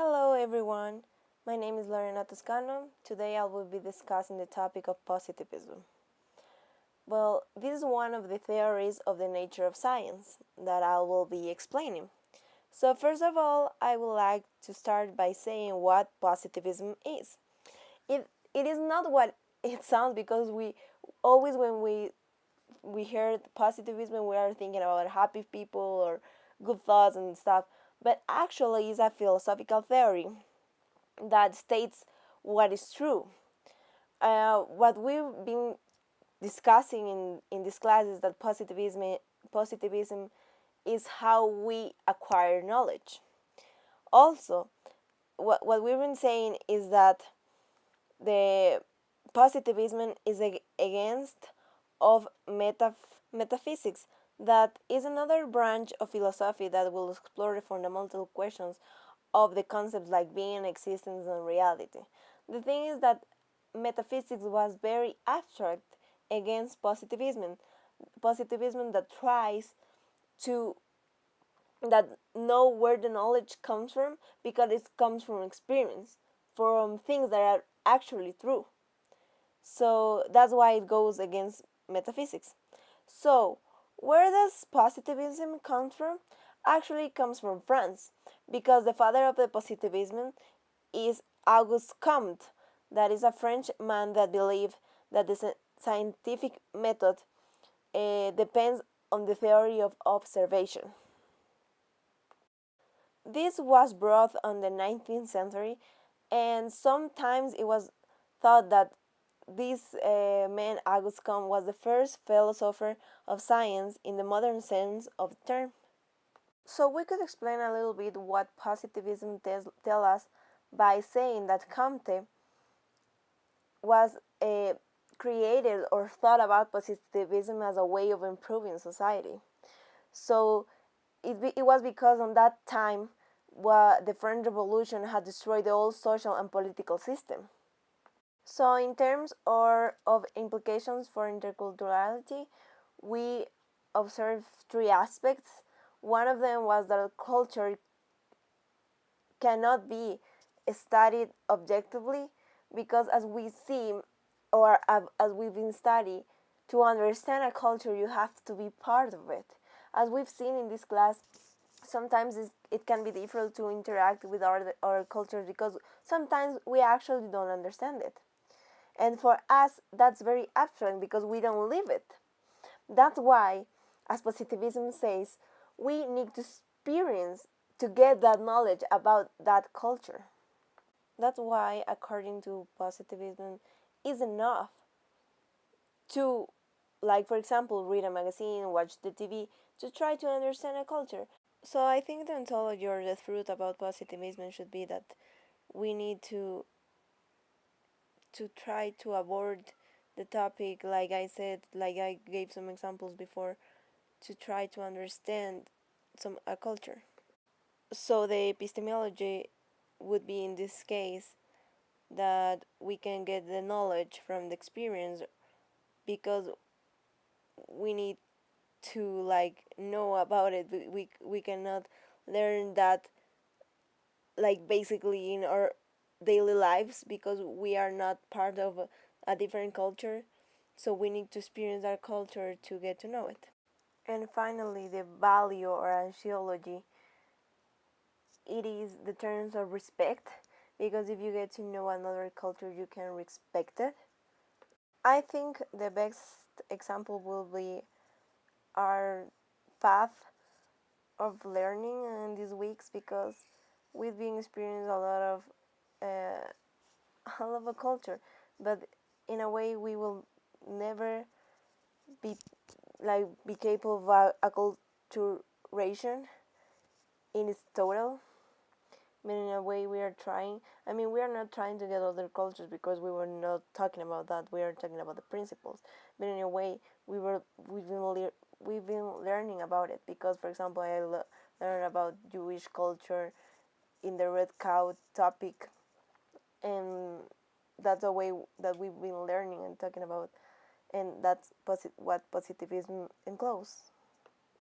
Hello everyone, my name is Toscano. Today I will be discussing the topic of positivism. Well, this is one of the theories of the nature of science that I will be explaining. So first of all, I would like to start by saying what positivism is. It is not what it sounds because we always when we hear positivism we are thinking about happy people or good thoughts and stuff, but actually it's a philosophical theory that states what is true. What we've been discussing in this class is that positivism is how we acquire knowledge. Also, what we've been saying is that the positivism is against of metaphysics, that is another branch of philosophy that will explore the fundamental questions of the concepts like being, existence, and reality. The thing is that metaphysics was very abstract against positivism that tries to that know where the knowledge comes from because it comes from experience, from things that are actually true. So that's why it goes against metaphysics. So, where does positivism come from? Actually, it comes from France, because the father of the positivism is Auguste Comte, that is a French man that believed that the scientific method depends on the theory of observation. This was brought on the 19th century, and sometimes it was thought that this man, Auguste Comte, was the first philosopher of science in the modern sense of the term. So we could explain a little bit what positivism tell us by saying that Comte was created or thought about positivism as a way of improving society. So it was because on that time the French Revolution had destroyed the old social and political system. So in terms of implications for interculturality, we observed three aspects. One of them was that culture cannot be studied objectively because as we see or as we've been studying, to understand a culture you have to be part of it. As we've seen in this class, sometimes it can be difficult to interact with our cultures because sometimes we actually don't understand it. And for us, that's very abstract because we don't live it. That's why, as positivism says, we need to experience to get that knowledge about that culture. That's why, according to positivism, is enough to, like, for example, read a magazine, watch the TV, to try to understand a culture. So I think the ontology or the truth about positivism should be that we need to try to avoid the topic, like I said, like I gave some examples before, to try to understand a culture. So the epistemology would be in this case that we can get the knowledge from the experience because we need to like know about it. We cannot learn that like basically in our daily lives because we are not part of a different culture, so we need to experience our culture to get to know it. And finally, the value or axiology, it is the terms of respect, because if you get to know another culture you can respect it. I think the best example will be our path of learning in these weeks because we've been experiencing a lot of all of a culture, but in a way we will never be be capable of acculturation in its total. But in a way we are trying. I mean, we are not trying to get other cultures because we were not talking about that. We are talking about the principles. But in a way, we've been learning about it because, for example, I learned about Jewish culture in the red cow topic, and that's a way that we've been learning and talking about, and that's what positivism encloses.